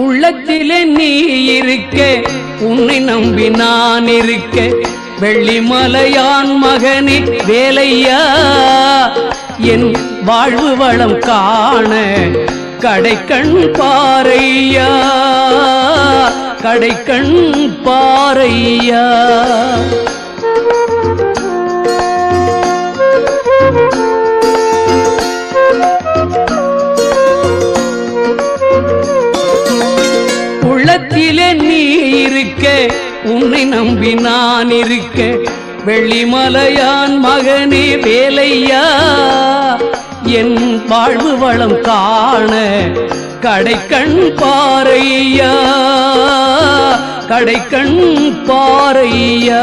உள்ளத்திலே நீ இருக்க, உன்னை நம்பி நான் இருக்க, வெள்ளிமலையான் மகனே வேலையா, என் வாழ்வு வளம் காண கடைக்கண் பாரையா, கடைக்கண் பாரையா. உள்ளத்திலே நீ இருக்க, உன்னை நம்பி நான் இருக்க, வெள்ளிமலையான் மகனே வேலையா, என் வாழ்வு வளம் காண கடைக்கண் பாரையா, கடைக்கண் பாரையா.